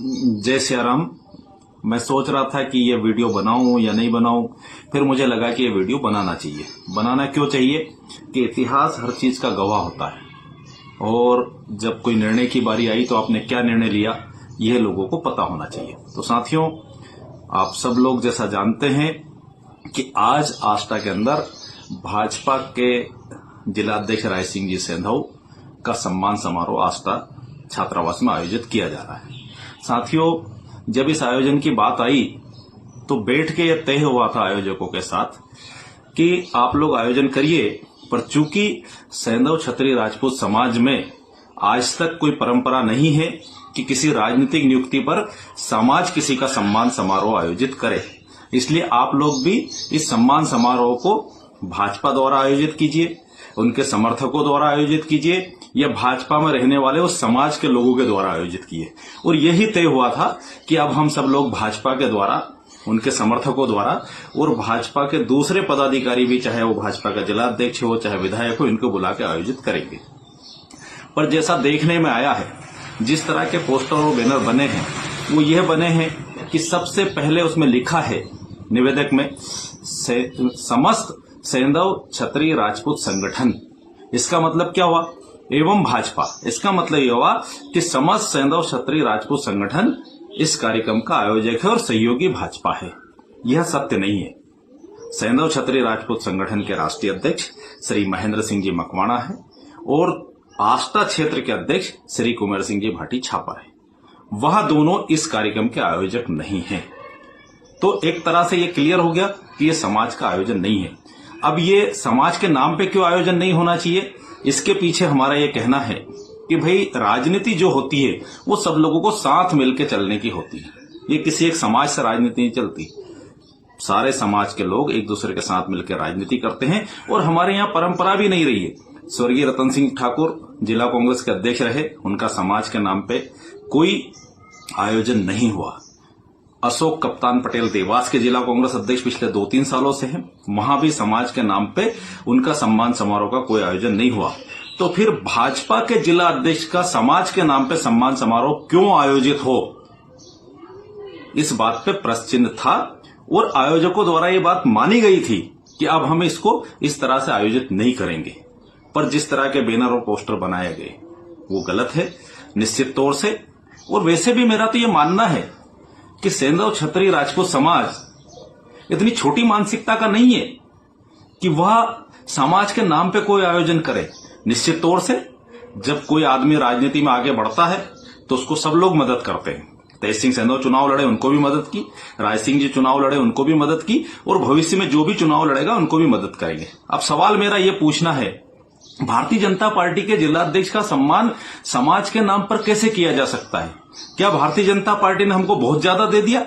जय सिया राम। मैं सोच रहा था कि ये वीडियो बनाऊं या नहीं बनाऊं, फिर मुझे लगा कि ये वीडियो बनाना चाहिए। बनाना क्यों चाहिए कि इतिहास हर चीज का गवाह होता है, और जब कोई निर्णय की बारी आई तो आपने क्या निर्णय लिया यह लोगों को पता होना चाहिए। तो साथियों, आप सब लोग जैसा जानते हैं कि आज आष्टा के अंदर भाजपा के जिलाध्यक्ष राय सिंह जी सेंधव का सम्मान समारोह आष्टा छात्रावास में आयोजित किया जा रहा है। साथियों, जब इस आयोजन की बात आई तो बैठ के यह तय हुआ था आयोजकों के साथ कि आप लोग आयोजन करिए, पर चूंकि सेंधव क्षत्रिय राजपूत समाज में आज तक कोई परंपरा नहीं है कि किसी राजनीतिक नियुक्ति पर समाज किसी का सम्मान समारोह आयोजित करे, इसलिए आप लोग भी इस सम्मान समारोह को भाजपा द्वारा आयोजित कीजिए, उनके समर्थकों द्वारा आयोजित कीजिए, या भाजपा में रहने वाले उस समाज के लोगों के द्वारा आयोजित किए। और यही तय हुआ था कि अब हम सब लोग भाजपा के द्वारा, उनके समर्थकों द्वारा और भाजपा के दूसरे पदाधिकारी भी, चाहे वो भाजपा का जिलाध्यक्ष हो चाहे विधायक हो, इनको बुला के आयोजित करेंगे। पर जैसा देखने में आया है, जिस तरह के पोस्टर और बैनर बने हैं वो यह बने हैं कि सबसे पहले उसमें लिखा है निवेदक में समस्त सेंधव क्षत्रिय राजपूत संगठन। इसका मतलब क्या हुआ? एवं भाजपा। इसका मतलब यह हुआ कि समस्त सेंधव क्षत्रिय राजपूत संगठन इस कार्यक्रम का आयोजक है और सहयोगी भाजपा है। यह सत्य नहीं है। सेंधव क्षत्रिय राजपूत संगठन के राष्ट्रीय अध्यक्ष श्री महेंद्र सिंह जी मकवाणा है और आष्टा क्षेत्र के अध्यक्ष श्री कुंवर सिंह जी भाटी छापर है। वह दोनों इस कार्यक्रम के आयोजक नहीं हैं। तो एक तरह से यह क्लियर हो गया कि यह समाज का आयोजन नहीं है। अब ये समाज के नाम पे क्यों आयोजन नहीं होना चाहिए, इसके पीछे हमारा ये कहना है कि भाई राजनीति जो होती है वो सब लोगों को साथ मिलकर चलने की होती है। ये किसी एक समाज से राजनीति नहीं चलती। सारे समाज के लोग एक दूसरे के साथ मिलकर राजनीति करते हैं और हमारे यहाँ परंपरा भी नहीं रही है। स्वर्गीय रतन सिंह ठाकुर जिला कांग्रेस के अध्यक्ष रहे, उनका समाज के नाम पे कोई आयोजन नहीं हुआ। अशोक कप्तान पटेल देवास के जिला कांग्रेस अध्यक्ष पिछले 2-3 सालों से हैं, वहां भी समाज के नाम पे उनका सम्मान समारोह का कोई आयोजन नहीं हुआ। तो फिर भाजपा के जिला अध्यक्ष का समाज के नाम पे सम्मान समारोह क्यों आयोजित हो, इस बात पे प्रश्न चिन्ह था। और आयोजकों द्वारा ये बात मानी गई थी कि अब हम इसको इस तरह से आयोजित नहीं करेंगे। पर जिस तरह के बैनर और पोस्टर बनाए गए वो गलत है निश्चित तौर से। और वैसे भी मेरा तो ये मानना है कि सेंधव क्षत्रिय राजपूत समाज इतनी छोटी मानसिकता का नहीं है कि वह समाज के नाम पे कोई आयोजन करे। निश्चित तौर से जब कोई आदमी राजनीति में आगे बढ़ता है तो उसको सब लोग मदद करते हैं। तेज सिंह सेंधव चुनाव लड़े, उनको भी मदद की। राय सिंह जी चुनाव लड़े, उनको भी मदद की। और भविष्य में जो भी चुनाव लड़ेगा उनको भी मदद करेंगे। अब सवाल मेरा ये पूछना है, भारतीय जनता पार्टी के जिलाध्यक्ष का सम्मान समाज के नाम पर कैसे किया जा सकता है? क्या भारतीय जनता पार्टी ने हमको बहुत ज्यादा दे दिया?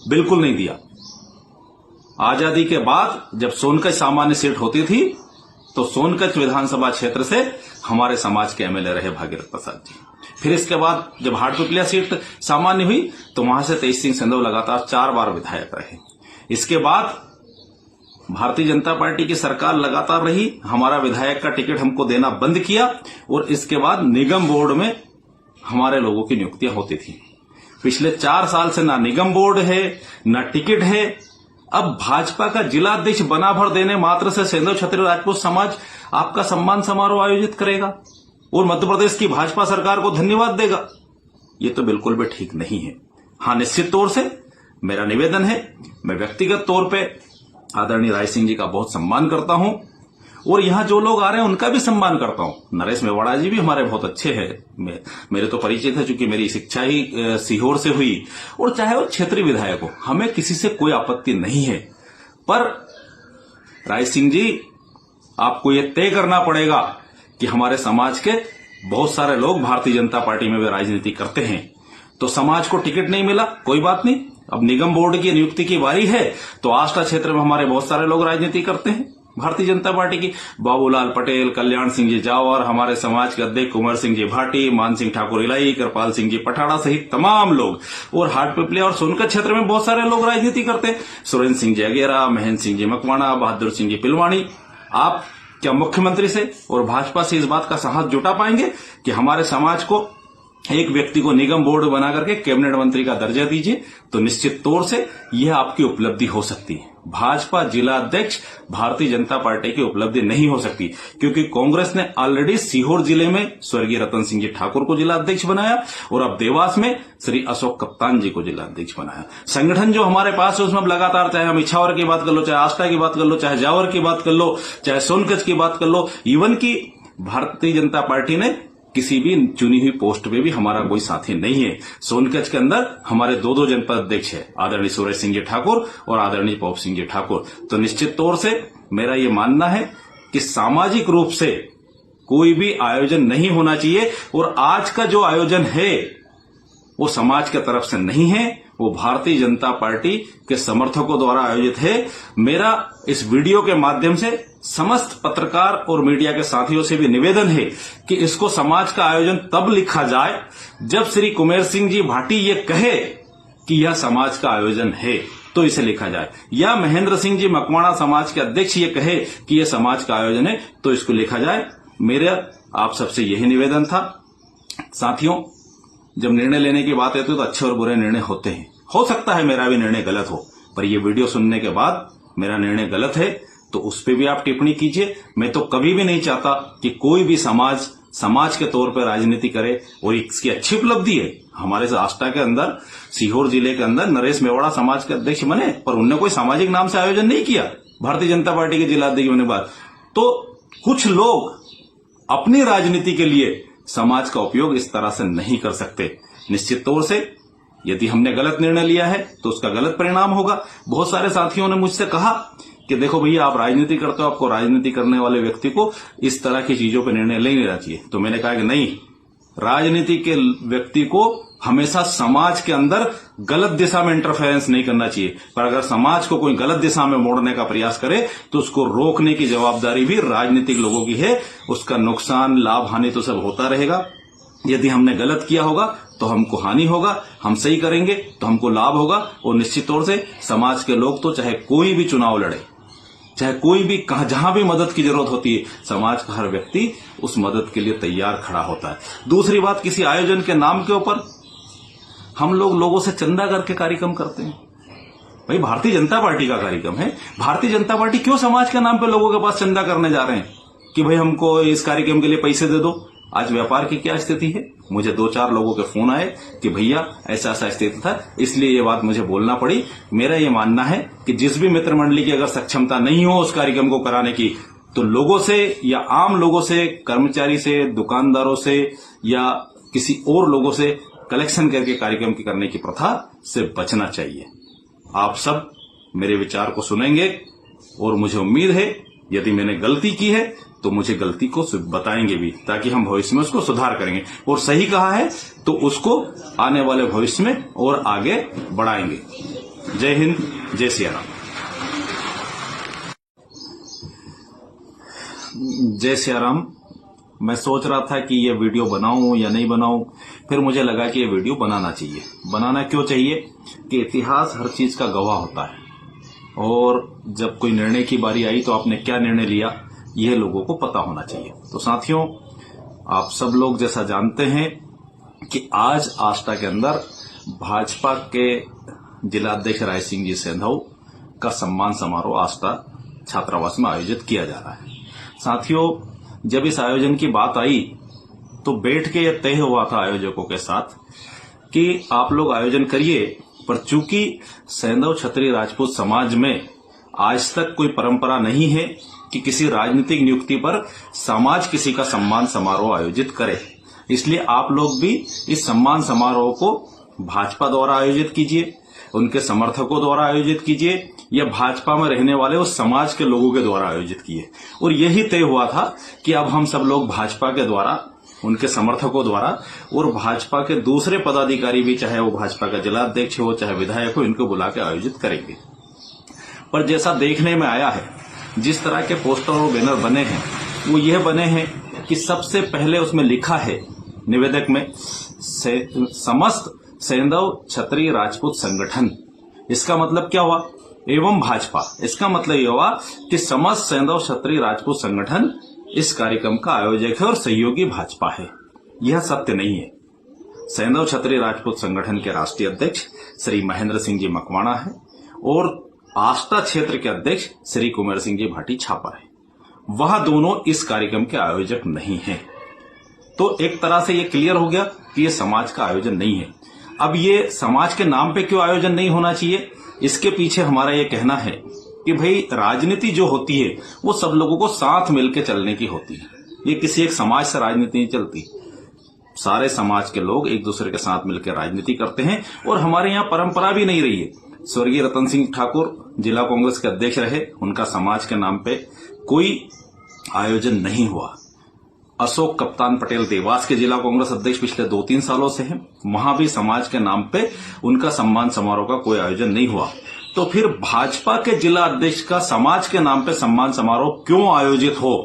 बिल्कुल नहीं दिया। आजादी के बाद जब सोनकच सामान्य सीट होती थी तो सोनकच विधानसभा क्षेत्र से हमारे समाज के एमएलए रहे भागीरथ प्रसाद जी। फिर इसके बाद जब हाटपिपलिया सीट सामान्य हुई तो वहां से तेज सिंह सेंधव लगातार 4 बार विधायक रहे। इसके बाद भारतीय जनता पार्टी की सरकार लगातार रही, हमारा विधायक का टिकट हमको देना बंद किया और इसके बाद निगम बोर्ड में हमारे लोगों की नियुक्तियां होती थी। पिछले 4 साल से ना निगम बोर्ड है ना टिकट है। अब भाजपा का जिलाध्यक्ष बना भर देने मात्र से सेंधव क्षत्रिय राजपूत समाज आपका सम्मान समारोह आयोजित करेगा और मध्य प्रदेश की भाजपा सरकार को धन्यवाद देगा? ये तो बिल्कुल भी ठीक नहीं है। हाँ, निश्चित तौर से मेरा निवेदन है, मैं व्यक्तिगत तौर पे आदरणीय राय सिंह जी का बहुत सम्मान करता हूं और यहां जो लोग आ रहे हैं उनका भी सम्मान करता हूं। नरेश मेवाड़ा जी भी हमारे बहुत अच्छे हैं, मेरे तो परिचित है, चूंकि मेरी शिक्षा ही सीहोर से हुई। और चाहे वो क्षेत्रीय विधायक हो, हमें किसी से कोई आपत्ति नहीं है। पर राय सिंह जी, आपको ये तय करना पड़ेगा कि हमारे समाज के बहुत सारे लोग भारतीय जनता पार्टी में भी राजनीति करते हैं। तो समाज को टिकट नहीं मिला, कोई बात नहीं, अब निगम बोर्ड की नियुक्ति की बारी है। तो आष्टा क्षेत्र में हमारे बहुत सारे लोग राजनीति करते हैं भारतीय जनता पार्टी की। बाबूलाल पटेल, कल्याण सिंह जी जावर, हमारे समाज के अध्यक्ष कुंवर सिंह जी भाटी, मान सिंह ठाकुर इलाई, कृपाल सिंह जी पठाड़ा सहित तमाम लोग। और हाटपिपलिया और सोनकच क्षेत्र में बहुत सारे लोग राजनीति करते हैं। सुरेंद्र सिंह जी अगेरा, महेंद्र सिंह जी मकवाणा, बहादुर सिंह जी पिलवाणी। आप क्या मुख्यमंत्री से और भाजपा से इस बात का साहस जुटा पाएंगे कि हमारे समाज को एक व्यक्ति को निगम बोर्ड बना करके कैबिनेट मंत्री का दर्जा दीजिए, तो निश्चित तौर से यह आपकी उपलब्धि हो सकती है। भाजपा जिला अध्यक्ष भारतीय जनता पार्टी की उपलब्धि नहीं हो सकती, क्योंकि कांग्रेस ने ऑलरेडी सीहोर जिले में स्वर्गीय रतन सिंह जी ठाकुर को जिला अध्यक्ष बनाया और अब देवास में श्री अशोक कप्तान जी को जिला अध्यक्ष बनाया। संगठन जो हमारे पास है उसमें लगातार, चाहे हम इछावर की बात कर लो, चाहे आष्टा की बात कर लो, चाहे जावर की बात कर लो, चाहे सोनकच्छ की बात कर लो, इवन की भारतीय जनता पार्टी ने किसी भी चुनी हुई पोस्ट पे भी हमारा कोई साथी नहीं है। सोनकच्छ के अंदर हमारे दो जनपद अध्यक्ष है, आदरणीय सूरज सिंह जी ठाकुर और आदरणीय पौप सिंह जी ठाकुर। तो निश्चित तौर से मेरा ये मानना है कि सामाजिक रूप से कोई भी आयोजन नहीं होना चाहिए, और आज का जो आयोजन है वो समाज के तरफ से नहीं है, वो भारतीय जनता पार्टी के समर्थकों द्वारा आयोजित है। मेरा इस वीडियो के माध्यम से समस्त पत्रकार और मीडिया के साथियों से भी निवेदन है कि इसको समाज का आयोजन तब लिखा जाए जब श्री कुमेर सिंह जी भाटी ये कहे कि यह समाज का आयोजन है, तो इसे लिखा जाए, या महेंद्र सिंह जी मकवाणा समाज के अध्यक्ष ये कहे कि यह समाज का आयोजन है, तो इसको लिखा जाए। मेरा आप सबसे यही निवेदन था। साथियों, जब निर्णय लेने की बात आती है तो अच्छे और बुरे निर्णय होते हैं। हो सकता है मेरा भी निर्णय गलत हो, पर यह वीडियो सुनने के बाद मेरा निर्णय गलत है तो उस पर भी आप टिप्पणी कीजिए। मैं तो कभी भी नहीं चाहता कि कोई भी समाज के तौर पर राजनीति करे, और इसकी अच्छी उपलब्धि है। हमारे आष्टा के अंदर, सीहोर जिले के अंदर नरेश मेवाड़ा समाज के अध्यक्ष बने, पर उनने कोई सामाजिक नाम से आयोजन नहीं किया भारतीय जनता पार्टी के जिला अध्यक्ष होने के बाद। तो कुछ लोग अपनी राजनीति के लिए समाज का उपयोग इस तरह से नहीं कर सकते। निश्चित तौर से यदि हमने गलत निर्णय लिया है तो उसका गलत परिणाम होगा। बहुत सारे साथियों ने मुझसे कहा कि देखो भैया, आप राजनीति करते हो, आपको राजनीति करने वाले व्यक्ति को इस तरह की चीजों पर निर्णय नहीं लेना चाहिए। तो मैंने कहा कि नहीं, राजनीति के व्यक्ति को हमेशा समाज के अंदर गलत दिशा में इंटरफेरेंस नहीं करना चाहिए, पर अगर समाज को कोई गलत दिशा में मोड़ने का प्रयास करे तो उसको रोकने की जवाबदारी भी राजनीतिक लोगों की है। उसका नुकसान, लाभ, हानि तो सब होता रहेगा। यदि हमने गलत किया होगा तो हमको हानि होगा, हम सही करेंगे तो हमको लाभ होगा। और निश्चित तौर से समाज के लोग तो चाहे कोई भी चुनाव लड़े, चाहे कोई भी जहां भी मदद की जरूरत होती है, समाज का हर व्यक्ति उस मदद के लिए तैयार खड़ा होता है। दूसरी बात, किसी आयोजन के नाम के ऊपर हम लोगों से चंदा करके कार्यक्रम करते हैं। भाई, भारतीय जनता पार्टी का कार्यक्रम है, भारतीय जनता पार्टी क्यों समाज के नाम पे लोगों के पास चंदा करने जा रहे हैं कि भाई हमको इस कार्यक्रम के लिए पैसे दे दो। आज व्यापार की क्या स्थिति है? मुझे 2-4 लोगों के फोन आए कि भैया ऐसा स्थिति था, इसलिए ये बात मुझे बोलना पड़ी। मेरा ये मानना है कि जिस भी मित्र मंडली की अगर सक्षमता नहीं हो उस कार्यक्रम को कराने की, तो लोगों से या आम लोगों से, कर्मचारी से, दुकानदारों से या किसी और लोगों से कलेक्शन करके कार्यक्रम की करने की प्रथा से बचना चाहिए। आप सब मेरे विचार को सुनेंगे और मुझे उम्मीद है यदि मैंने गलती की है तो मुझे गलती को बताएंगे भी, ताकि हम भविष्य में उसको सुधार करेंगे, और सही कहा है तो उसको आने वाले भविष्य में और आगे बढ़ाएंगे। जय हिंद, जय सिया राम। जय सिया राम। मैं सोच रहा था कि ये वीडियो बनाऊं या नहीं बनाऊं, फिर मुझे लगा कि ये वीडियो बनाना चाहिए। बनाना क्यों चाहिए कि इतिहास हर चीज का गवाह होता है, और जब कोई निर्णय की बारी आई तो आपने क्या निर्णय लिया यह लोगों को पता होना चाहिए। तो साथियों, आप सब लोग जैसा जानते हैं कि आज आष्टा के अंदर भाजपा के जिला अध्यक्ष राय सिंह जी सेंधव का सम्मान समारोह आष्टा छात्रावास में आयोजित किया जा रहा है। साथियों, जब इस आयोजन की बात आई तो बैठ के यह तय हुआ था आयोजकों के साथ कि आप लोग आयोजन करिए, पर चूंकि सेंधव क्षत्रिय राजपूत समाज में आज तक कोई परंपरा नहीं है कि किसी राजनीतिक नियुक्ति पर समाज किसी का सम्मान समारोह आयोजित करे, इसलिए आप लोग भी इस सम्मान समारोह को भाजपा द्वारा आयोजित कीजिए, उनके समर्थकों द्वारा आयोजित कीजिए, या भाजपा में रहने वाले उस समाज के लोगों के द्वारा आयोजित किए। और यही तय हुआ था कि अब हम सब लोग भाजपा के द्वारा, उनके समर्थकों द्वारा, और भाजपा के दूसरे पदाधिकारी भी, चाहे वो भाजपा का जिला अध्यक्ष हो चाहे विधायक हो, इनको बुला के आयोजित करेंगे। पर जैसा देखने में आया है, जिस तरह के पोस्टर और बैनर बने हैं वो यह बने हैं कि सबसे पहले उसमें लिखा है निवेदक में समस्त सेंधव क्षत्रिय राजपूत संगठन। इसका मतलब क्या हुआ? एवं भाजपा। इसका मतलब यह हुआ कि समस्त सेंधव क्षत्रिय राजपूत संगठन इस कार्यक्रम का आयोजक है और सहयोगी भाजपा है। यह सत्य नहीं है। सैंधव क्षत्रिय राजपूत संगठन के राष्ट्रीय अध्यक्ष श्री महेंद्र सिंह जी मकवाणा है और आष्टा क्षेत्र के अध्यक्ष श्री कुंवर सिंह जी भाटी छापा है। वह दोनों इस कार्यक्रम के आयोजक नहीं हैं। तो एक तरह से यह क्लियर हो गया कि यह समाज का आयोजन नहीं है। अब ये समाज के नाम पे क्यों आयोजन नहीं होना चाहिए, इसके पीछे हमारा यह कहना है कि भाई राजनीति जो होती है वो सब लोगों को साथ मिलकर चलने की होती है। ये किसी एक समाज से राजनीति नहीं चलती। सारे समाज के लोग एक दूसरे के साथ मिलकर राजनीति करते हैं और हमारे यहाँ परंपरा भी नहीं रही है। स्वर्गीय रतन सिंह ठाकुर जिला कांग्रेस के अध्यक्ष रहे, उनका समाज के नाम पे कोई आयोजन नहीं हुआ। अशोक कप्तान पटेल देवास के जिला कांग्रेस अध्यक्ष पिछले 2-3 सालों से हैं, वहां भी समाज के नाम पे उनका सम्मान समारोह का कोई आयोजन नहीं हुआ। तो फिर भाजपा के जिला अध्यक्ष का समाज के नाम पे सम्मान समारोह क्यों आयोजित हो,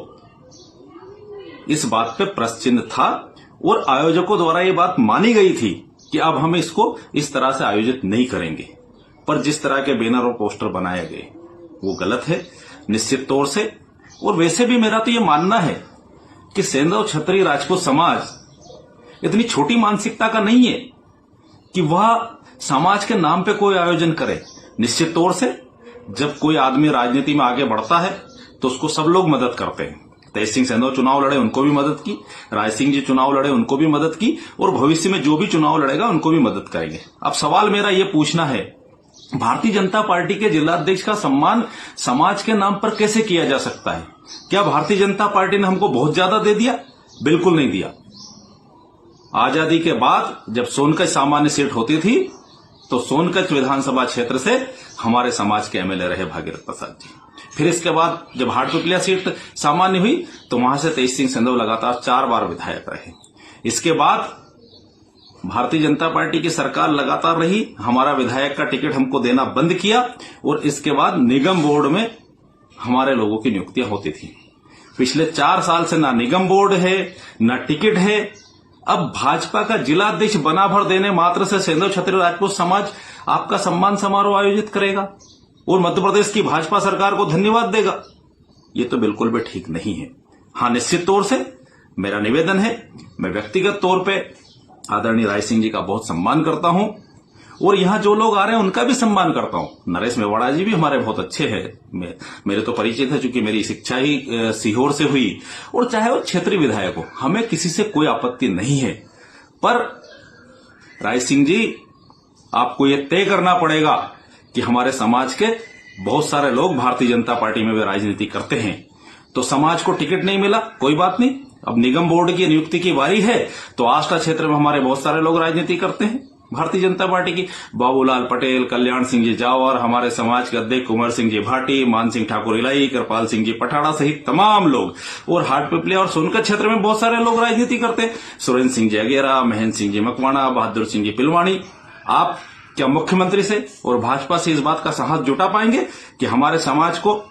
इस बात पे प्रश्न चिन्ह था और आयोजकों द्वारा ये बात मानी गई थी कि अब हम इसको इस तरह से आयोजित नहीं करेंगे। पर जिस तरह के बैनर और पोस्टर बनाए गए वो गलत है निश्चित तौर से। और वैसे भी मेरा तो ये मानना है कि सैंधव क्षत्रिय राजपूत समाज इतनी छोटी मानसिकता का नहीं है कि वह समाज के नाम पे कोई आयोजन करे। निश्चित तौर से जब कोई आदमी राजनीति में आगे बढ़ता है तो उसको सब लोग मदद करते हैं। तेज सिंह सैंधव चुनाव लड़े, उनको भी मदद की। राय सिंह जी चुनाव लड़े, उनको भी मदद की और भविष्य में जो भी चुनाव लड़ेगा उनको भी मदद करेंगे। अब सवाल मेरा ये पूछना है, भारतीय जनता पार्टी के जिला अध्यक्ष का सम्मान समाज के नाम पर कैसे किया जा सकता है? क्या भारतीय जनता पार्टी ने हमको बहुत ज्यादा दे दिया? बिल्कुल नहीं दिया। आजादी के बाद जब सोनकच सामान्य सीट होती थी तो सोनकच विधानसभा क्षेत्र से हमारे समाज के एमएलए रहे भागीरथ प्रसाद जी। फिर इसके बाद जब हाटपिपलिया सीट सामान्य हुई तो वहां से तेज सिंह सैंधव लगातार 4 बार विधायक रहे। इसके बाद भारतीय जनता पार्टी की सरकार लगातार रही, हमारा विधायक का टिकट हमको देना बंद किया और इसके बाद निगम बोर्ड में हमारे लोगों की नियुक्तियां होती थी। पिछले 4 साल से ना निगम बोर्ड है ना टिकट है। अब भाजपा का जिला अध्यक्ष बना भर देने मात्र से सैंधव क्षत्रिय राजपूत समाज आपका सम्मान समारोह आयोजित करेगा और मध्य प्रदेश की भाजपा सरकार को धन्यवाद देगा, ये तो बिल्कुल भी ठीक नहीं है। हाँ, निश्चित तौर से मेरा निवेदन है, मैं व्यक्तिगत तौर पे आदरणीय राय सिंह जी का बहुत सम्मान करता हूं और यहां जो लोग आ रहे हैं उनका भी सम्मान करता हूं। नरेश मेवाड़ा जी भी हमारे बहुत अच्छे हैं, मेरे तो परिचित है, चूंकि मेरी शिक्षा ही सीहोर से हुई और चाहे वो क्षेत्रीय विधायक हो, हमें किसी से कोई आपत्ति नहीं है। पर राय सिंह जी, आपको ये तय करना पड़ेगा कि हमारे समाज के बहुत सारे लोग भारतीय जनता पार्टी में भी राजनीति करते हैं। तो समाज को टिकट नहीं मिला, कोई बात नहीं, अब निगम बोर्ड की नियुक्ति की बारी है तो आष्टा क्षेत्र में हमारे बहुत सारे लोग राजनीति करते हैं भारतीय जनता पार्टी की। बाबूलाल पटेल, कल्याण सिंह जी जावर, हमारे समाज के अध्यक्ष कुंवर सिंह जी भाटी, मान सिंह ठाकुर इलाई, कृपाल सिंह जी पठाड़ा सहित तमाम लोग, और हाटपिपलिया और सोनकच क्षेत्र में बहुत सारे लोग राजनीति करते हैं। सुरेंद्र सिंह जी अगेरा, महेंद्र सिंह जी मकवाणा, बहादुर सिंह जी पिलवाणी। आप क्या मुख्यमंत्री से और भाजपा से इस बात का साहस जुटा पाएंगे कि हमारे समाज को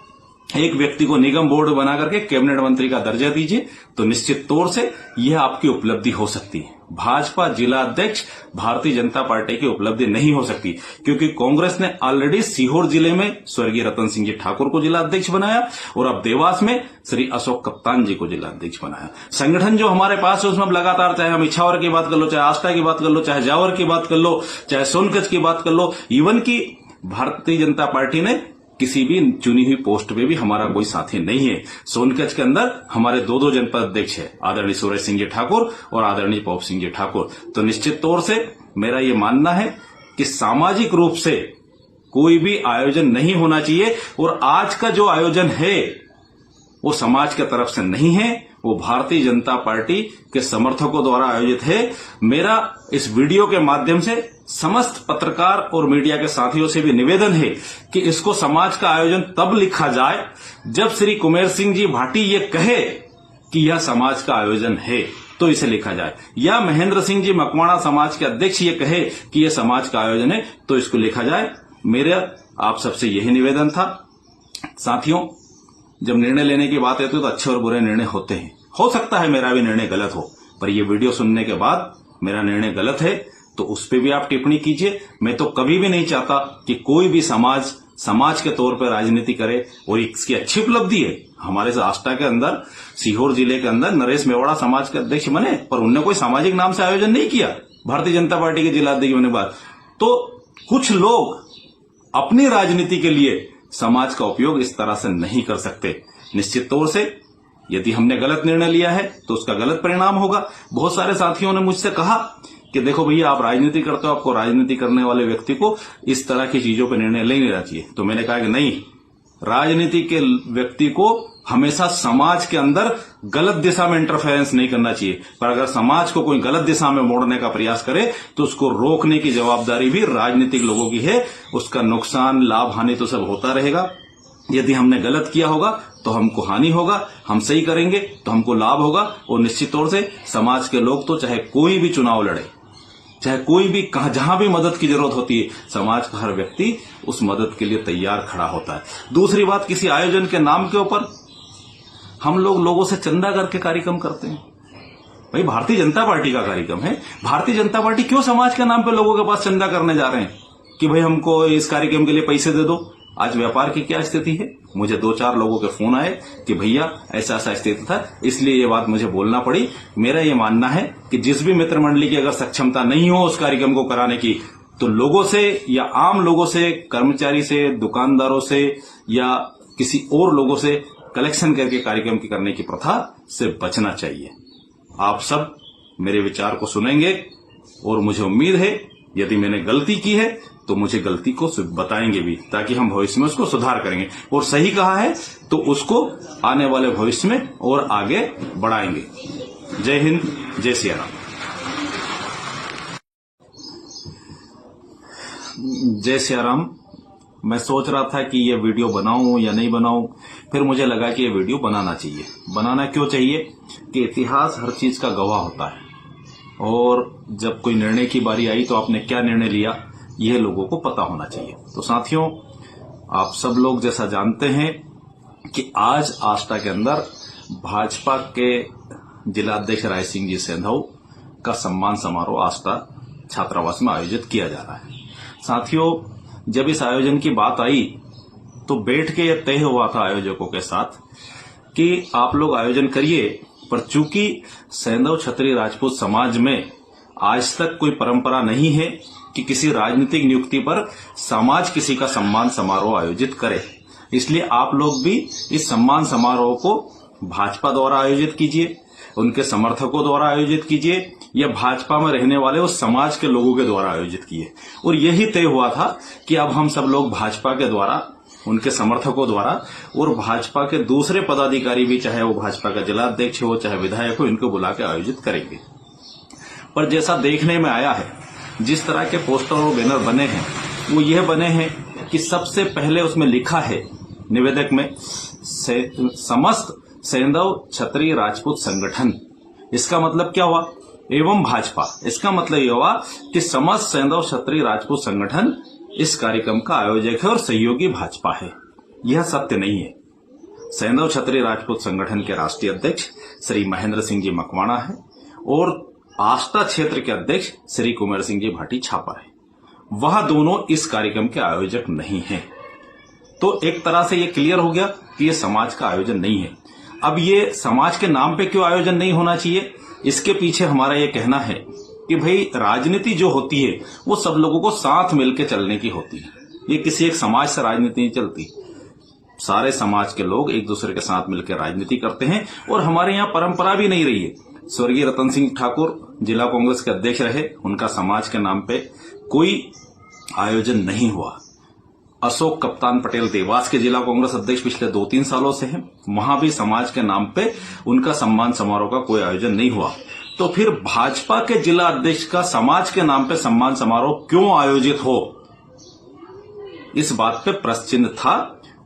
एक व्यक्ति को निगम बोर्ड बना करके कैबिनेट मंत्री का दर्जा दीजिए? तो निश्चित तौर से यह आपकी उपलब्धि हो सकती है। भाजपा जिला अध्यक्ष भारतीय जनता पार्टी की उपलब्धि नहीं हो सकती, क्योंकि कांग्रेस ने ऑलरेडी सीहोर जिले में स्वर्गीय रतन सिंह जी ठाकुर को जिला अध्यक्ष बनाया और अब देवास में श्री अशोक कप्तान जी को जिला अध्यक्ष बनाया। संगठन जो हमारे पास है उसमें लगातार, चाहे हम इछावर की बात कर लो, चाहे आष्टा की बात कर लो, चाहे जावर की बात कर लो, चाहे सोनकच की बात कर लो, इवन की भारतीय जनता पार्टी ने किसी भी चुनी हुई पोस्ट पे भी हमारा कोई साथी नहीं है। सोनकच के अंदर हमारे 2 जनपद अध्यक्ष है, आदरणीय सूरज सिंह जी ठाकुर और आदरणीय पौप सिंह जी ठाकुर। तो निश्चित तौर से मेरा ये मानना है कि सामाजिक रूप से कोई भी आयोजन नहीं होना चाहिए और आज का जो आयोजन है वो समाज के तरफ से नहीं है, वो भारतीय जनता पार्टी के समर्थकों द्वारा आयोजित है। मेरा इस वीडियो के माध्यम से समस्त पत्रकार और मीडिया के साथियों से भी निवेदन है कि इसको समाज का आयोजन तब लिखा जाए जब श्री कुंवर सिंह जी भाटी ये कहे कि यह समाज का आयोजन है, तो इसे लिखा जाए, या महेंद्र सिंह जी मकवाणा समाज के अध्यक्ष ये कहे कि यह समाज का आयोजन है तो इसको लिखा जाए। मेरा आप सबसे यही निवेदन था। साथियों, जब निर्णय लेने की बात आती है तो अच्छे और बुरे निर्णय होते हैं। हो सकता है मेरा भी निर्णय गलत हो, पर यह वीडियो सुनने के बाद मेरा निर्णय गलत है तो उस पर भी आप टिप्पणी कीजिए। मैं तो कभी भी नहीं चाहता कि कोई भी समाज के तौर पर राजनीति करे और इसकी अच्छी उपलब्धि है। हमारे आष्टा के अंदर, सीहोर जिले के अंदर नरेश मेवाड़ा समाज के अध्यक्ष बने, पर उनने कोई सामाजिक नाम से आयोजन नहीं किया। भारतीय जनता पार्टी के जिला अध्यक्ष होने के बाद। तो कुछ लोग अपनी राजनीति के लिए समाज का उपयोग इस तरह से नहीं कर सकते। निश्चित तौर से यदि हमने गलत निर्णय लिया है तो उसका गलत परिणाम होगा। बहुत सारे साथियों ने मुझसे कहा कि देखो भैया, आप राजनीति करते हो, आपको राजनीति करने वाले व्यक्ति को इस तरह की चीजों पर निर्णय नहीं लेना चाहिए। तो मैंने कहा कि नहीं, राजनीति के व्यक्ति को हमेशा समाज के अंदर गलत दिशा में इंटरफेरेंस नहीं करना चाहिए, पर अगर समाज को कोई गलत दिशा में मोड़ने का प्रयास करे तो उसको रोकने की जवाबदारी भी राजनीतिक लोगों की है। उसका नुकसान, लाभ, हानि तो सब होता रहेगा। यदि हमने गलत किया होगा तो हमको हानि होगा, हम सही करेंगे तो हमको लाभ होगा। और निश्चित तौर से समाज के लोग तो चाहे कोई भी चुनाव लड़े, चाहे कोई भी जहां भी मदद की जरूरत होती है, समाज का हर व्यक्ति उस मदद के लिए तैयार खड़ा होता है। दूसरी बात, किसी आयोजन के नाम के ऊपर हम लोगों से चंदा करके कार्यक्रम करते हैं। भाई, भारतीय जनता पार्टी का कार्यक्रम है, भारतीय जनता पार्टी क्यों समाज के नाम पे लोगों के पास चंदा करने जा रहे हैं कि भाई हमको इस कार्यक्रम के लिए पैसे दे दो। आज व्यापार की क्या स्थिति है? मुझे 2-4 लोगों के फोन आए कि भैया ऐसा ऐसा स्थिति था, इसलिए ये बात मुझे बोलना पड़ी। मेरा ये मानना है कि जिस भी मित्र मंडली की अगर सक्षमता नहीं हो उस कार्यक्रम को कराने की, तो लोगों से या आम लोगों से, कर्मचारी से, दुकानदारों से या किसी और लोगों से कलेक्शन करके कार्यक्रम की करने की प्रथा से बचना चाहिए। आप सब मेरे विचार को सुनेंगे और मुझे उम्मीद है यदि मैंने गलती की है तो मुझे गलती को बताएंगे भी, ताकि हम भविष्य में उसको सुधार करेंगे, और सही कहा है तो उसको आने वाले भविष्य में और आगे बढ़ाएंगे। जय हिंद, जय सिया राम। जय सिया राम। मैं सोच रहा था कि ये वीडियो बनाऊं या नहीं बनाऊं, फिर मुझे लगा कि ये वीडियो बनाना चाहिए। बनाना क्यों चाहिए कि इतिहास हर चीज का गवाह होता है, और जब कोई निर्णय की बारी आई तो आपने क्या निर्णय लिया यह लोगों को पता होना चाहिए। तो साथियों, आप सब लोग जैसा जानते हैं कि आज आष्टा के अंदर भाजपा के जिला अध्यक्ष राय सिंह जी सेंधव का सम्मान समारोह आष्टा छात्रावास में आयोजित किया जा रहा है। साथियों, जब इस आयोजन की बात आई तो बैठ के यह तय हुआ था आयोजकों के साथ कि आप लोग आयोजन करिए, पर चूंकि सेंधव क्षत्रिय राजपूत समाज में आज तक कोई परंपरा नहीं है कि किसी राजनीतिक नियुक्ति पर समाज किसी का सम्मान समारोह आयोजित करे, इसलिए आप लोग भी इस सम्मान समारोह को भाजपा द्वारा आयोजित कीजिए, उनके समर्थकों द्वारा आयोजित कीजिए, या भाजपा में रहने वाले उस समाज के लोगों के द्वारा आयोजित किए। और यही तय हुआ था कि अब हम सब लोग भाजपा के द्वारा, उनके समर्थकों द्वारा और भाजपा के दूसरे पदाधिकारी भी, चाहे वो भाजपा का जिला अध्यक्ष हो चाहे विधायक हो, इनको बुला के आयोजित करेंगे। पर जैसा देखने में आया है, जिस तरह के पोस्टर और बैनर बने हैं वो यह बने हैं कि सबसे पहले उसमें लिखा है निवेदक में समस्त सेंधव क्षत्रिय राजपूत संगठन। इसका मतलब क्या हुआ? एवं भाजपा। इसका मतलब यह हुआ कि समस्त सेंधव क्षत्रिय राजपूत संगठन इस कार्यक्रम का आयोजक है और सहयोगी भाजपा है। यह सत्य नहीं है। सेंधव क्षत्रिय राजपूत संगठन के राष्ट्रीय अध्यक्ष श्री महेंद्र सिंह जी मकवाणा है और आष्टा क्षेत्र के अध्यक्ष श्री कुंवर सिंह जी भाटी छापर है। वह दोनों इस कार्यक्रम के आयोजक नहीं हैं। तो एक तरह से यह क्लियर हो गया कि यह समाज का आयोजन नहीं है। अब ये समाज के नाम पे क्यों आयोजन नहीं होना चाहिए, इसके पीछे हमारा ये कहना है कि भाई राजनीति जो होती है वो सब लोगों को साथ मिलकर चलने की होती है। ये किसी एक समाज से राजनीति नहीं चलती। सारे समाज के लोग एक दूसरे के साथ मिलकर राजनीति करते हैं और हमारे यहाँ परंपरा भी नहीं रही है। स्वर्गीय रतन सिंह ठाकुर जिला कांग्रेस के अध्यक्ष रहे, उनका समाज के नाम पे कोई आयोजन नहीं हुआ। अशोक कप्तान पटेल देवास के जिला कांग्रेस अध्यक्ष पिछले 2-3 सालों से हैं, वहां भी समाज के नाम पे उनका सम्मान समारोह का कोई आयोजन नहीं हुआ। तो फिर भाजपा के जिला अध्यक्ष का समाज के नाम पे सम्मान समारोह क्यों आयोजित हो, इस बात पे प्रश्न चिन्ह था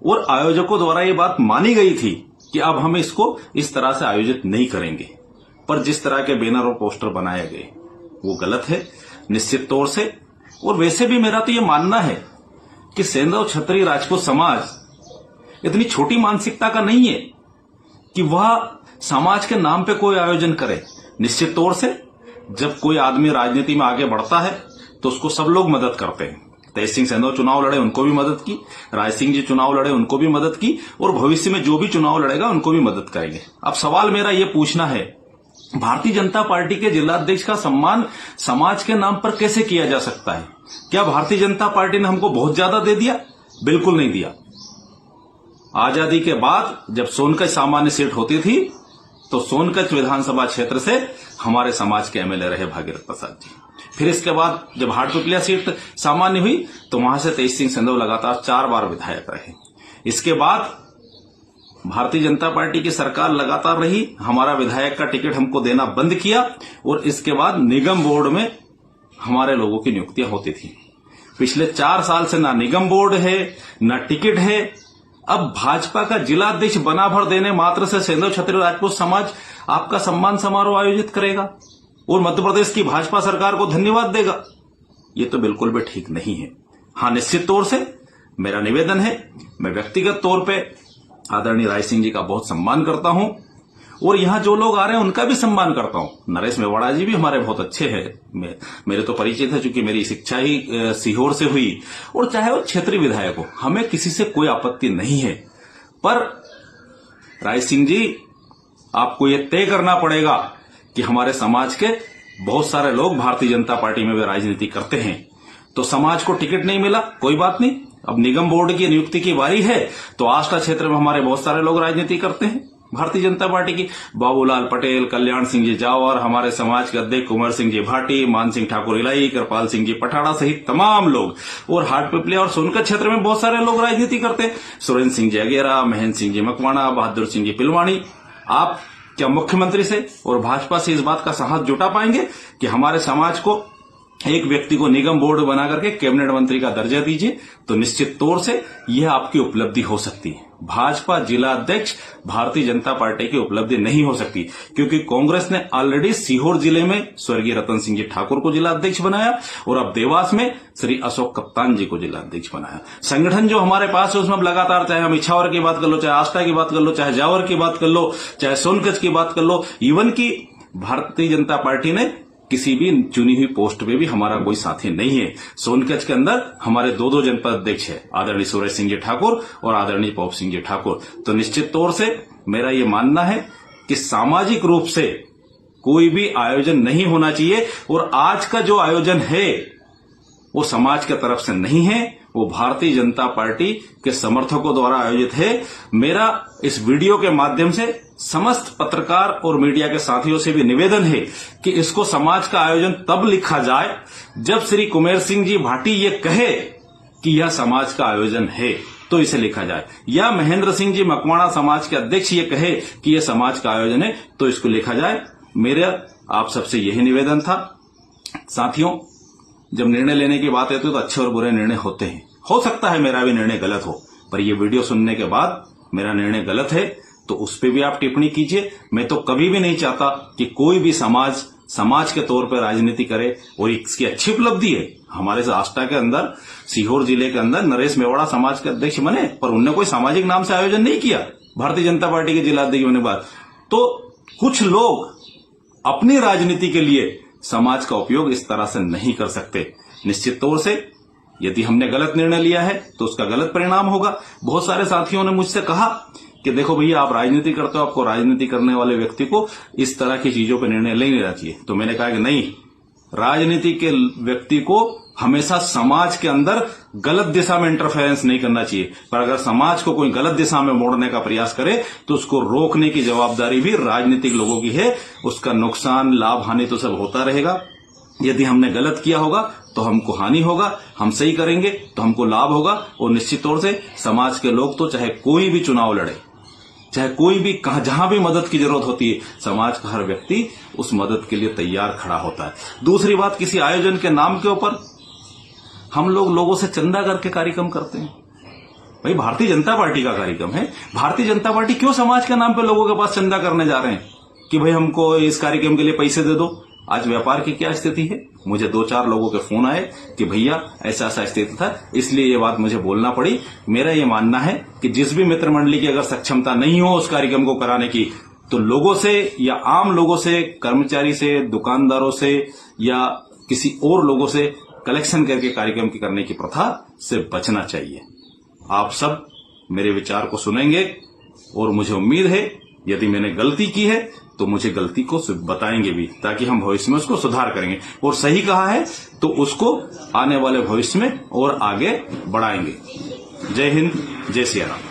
और आयोजकों द्वारा ये बात मानी गई थी कि अब हम इसको इस तरह से आयोजित नहीं करेंगे। पर जिस तरह के बैनर और पोस्टर बनाए गए वो गलत है निश्चित तौर से। और वैसे भी मेरा तो ये मानना है कि सेंधव क्षत्रिय राजपूत समाज इतनी छोटी मानसिकता का नहीं है कि वह समाज के नाम पे कोई आयोजन करे। निश्चित तौर से जब कोई आदमी राजनीति में आगे बढ़ता है तो उसको सब लोग मदद करते हैं। तेज सिंह सेंधव चुनाव लड़े, उनको भी मदद की। राय सिंह जी चुनाव लड़े, उनको भी मदद की। और भविष्य में जो भी चुनाव लड़ेगा उनको भी मदद करेंगे। अब सवाल मेरा ये पूछना है भारतीय जनता पार्टी के जिलाध्यक्ष का सम्मान समाज के नाम पर कैसे किया जा सकता है? क्या भारतीय जनता पार्टी ने हमको बहुत ज्यादा दे दिया? बिल्कुल नहीं दिया। आजादी के बाद जब सोनकच्छ सामान्य सीट होती थी तो सोनकच्छ विधानसभा क्षेत्र से हमारे समाज के एमएलए रहे भागीरथ प्रसाद जी। फिर इसके बाद जब हाटपिपलिया सीट सामान्य हुई तो वहां से तेज सिंह सिंधव लगातार 4 बार विधायक रहे। इसके बाद भारतीय जनता पार्टी की सरकार लगातार रही, हमारा विधायक का टिकट हमको देना बंद किया और इसके बाद निगम बोर्ड में हमारे लोगों की नियुक्तियां होती थी। पिछले 4 साल से ना निगम बोर्ड है ना टिकट है। अब भाजपा का जिलाध्यक्ष बना भर देने मात्र से सिंधव क्षत्रिय राजपूत समाज आपका सम्मान समारोह आयोजित करेगा और मध्य प्रदेश की भाजपा सरकार को धन्यवाद देगा। ये तो बिल्कुल भी ठीक नहीं है। हाँ, निश्चित तौर से मेरा निवेदन है, मैं व्यक्तिगत तौर पे आदरणीय राय सिंह जी का बहुत सम्मान करता हूं और यहां जो लोग आ रहे हैं उनका भी सम्मान करता हूं। नरेश मेवाड़ा जी भी हमारे बहुत अच्छे हैं, मेरे तो परिचित है, चूंकि मेरी शिक्षा ही सीहोर से हुई और चाहे वो क्षेत्रीय विधायक हो, हमें किसी से कोई आपत्ति नहीं है। पर राय सिंह जी, आपको ये तय करना पड़ेगा कि हमारे समाज के बहुत सारे लोग भारतीय जनता पार्टी में भी राजनीति करते हैं, तो समाज को टिकट नहीं मिला, कोई बात नहीं। अब निगम बोर्ड की नियुक्ति की बारी है तो आष्टा क्षेत्र में हमारे बहुत सारे लोग राजनीति करते हैं भारतीय जनता पार्टी की। बाबूलाल पटेल, कल्याण सिंह जी जावर, हमारे समाज के अध्यक्ष कुंवर सिंह जी भाटी, मान सिंह ठाकुर इलाई, कृपाल सिंह जी पठाड़ा सहित तमाम लोग, और हाटपिपलिया और सोनकच्छ क्षेत्र में बहुत सारे लोग राजनीति करते हैं। सुरेंद्र सिंह जी अगेरा, महेंद्र सिंह जी मकवाणा, बहादुर सिंह जी पिलवाणी। आप क्या मुख्यमंत्री से और भाजपा से इस बात का साहस जुटा पाएंगे कि हमारे समाज को एक व्यक्ति को निगम बोर्ड बना करके कैबिनेट मंत्री का दर्जा दीजिए? तो निश्चित तौर से यह आपकी उपलब्धि हो सकती है। भाजपा जिला अध्यक्ष भारतीय जनता पार्टी की उपलब्धि नहीं हो सकती, क्योंकि कांग्रेस ने ऑलरेडी सीहोर जिले में स्वर्गीय रतन सिंह जी ठाकुर को जिला अध्यक्ष बनाया और अब देवास में श्री अशोक कप्तान जी को जिला अध्यक्ष बनाया। संगठन जो हमारे पास है उसमें अब लगातार, चाहे हम इछावर की बात कर लो, चाहे आष्टा की बात कर लो, चाहे जावर की बात कर लो, चाहे सोनकच्छ की बात कर लो, इवन की भारतीय जनता पार्टी ने किसी भी चुनी हुई पोस्ट पे भी हमारा कोई साथी नहीं है। सोनकच्छ के अंदर हमारे 2 जनपद अध्यक्ष है, आदरणीय सूरज सिंह जी ठाकुर और आदरणीय पौप सिंह जी ठाकुर। तो निश्चित तौर से मेरा ये मानना है कि सामाजिक रूप से कोई भी आयोजन नहीं होना चाहिए और आज का जो आयोजन है वो समाज के तरफ से नहीं है, वो भारतीय जनता पार्टी के समर्थकों द्वारा आयोजित है। मेरा इस वीडियो के माध्यम से समस्त पत्रकार और मीडिया के साथियों से भी निवेदन है कि इसको समाज का आयोजन तब लिखा जाए जब श्री कुंवर सिंह जी भाटी ये कहे कि यह समाज का आयोजन है, तो इसे लिखा जाए, या महेंद्र सिंह जी मकवाणा समाज के अध्यक्ष ये कहे कि यह समाज का आयोजन है, तो इसको लिखा जाए। मेरा आप सबसे यही निवेदन था। साथियों, जब निर्णय लेने की बात आती है तो अच्छे और बुरे निर्णय होते हैं। हो सकता है मेरा भी निर्णय गलत हो, पर यह वीडियो सुनने के बाद मेरा निर्णय गलत है तो उस पर भी आप टिप्पणी कीजिए। मैं तो कभी भी नहीं चाहता कि कोई भी समाज के तौर पर राजनीति करे, और इसकी अच्छी उपलब्धि है। हमारे आष्टा के अंदर, सीहोर जिले के अंदर नरेश मेवाड़ा समाज के अध्यक्ष बने, पर उनने कोई सामाजिक नाम से आयोजन नहीं किया भारतीय जनता पार्टी के जिला अध्यक्ष होने के बाद। तो कुछ लोग अपनी राजनीति के लिए समाज का उपयोग इस तरह से नहीं कर सकते। निश्चित तौर से यदि हमने गलत निर्णय लिया है तो उसका गलत परिणाम होगा। बहुत सारे साथियों ने मुझसे कहा कि देखो भैया, आप राजनीति करते हो, आपको राजनीति करने वाले व्यक्ति को इस तरह की चीजों पर निर्णय नहीं लेना चाहिए। तो मैंने कहा कि नहीं, राजनीति के व्यक्ति को हमेशा समाज के अंदर गलत दिशा में इंटरफेरेंस नहीं करना चाहिए, पर अगर समाज को कोई गलत दिशा में मोड़ने का प्रयास करे तो उसको रोकने की जवाबदारी भी राजनीतिक लोगों की है। उसका नुकसान, लाभ, हानि तो सब होता रहेगा। यदि हमने गलत किया होगा तो हमको हानि होगा, हम सही करेंगे तो हमको लाभ होगा। और निश्चित तौर से समाज के लोग तो चाहे कोई भी चुनाव लड़े, चाहे कोई भी जहां भी मदद की जरूरत होती है, समाज का हर व्यक्ति उस मदद के लिए तैयार खड़ा होता है। दूसरी बात, किसी आयोजन के नाम के ऊपर हम लोगों से चंदा करके कार्यक्रम करते हैं। भाई, भारतीय जनता पार्टी का कार्यक्रम है, भारतीय जनता पार्टी क्यों समाज के नाम पे लोगों के पास चंदा करने जा रहे हैं कि भाई हमको इस कार्यक्रम के लिए पैसे दे दो? आज व्यापार की क्या स्थिति है? मुझे 2-4 लोगों के फोन आए कि भैया ऐसा स्थिति था, इसलिए ये बात मुझे बोलना पड़ी। मेरा ये मानना है कि जिस भी मित्र मंडली की अगर सक्षमता नहीं हो उस कार्यक्रम को कराने की, तो लोगों से या आम लोगों से, कर्मचारी से, दुकानदारों से या किसी और लोगों से कलेक्शन करके कार्यक्रम की करने की प्रथा से बचना चाहिए। आप सब मेरे विचार को सुनेंगे और मुझे उम्मीद है यदि मैंने गलती की है तो मुझे गलती को बताएंगे भी, ताकि हम भविष्य में उसको सुधार करेंगे, और सही कहा है तो उसको आने वाले भविष्य में और आगे बढ़ाएंगे। जय हिंद, जय सिया राम।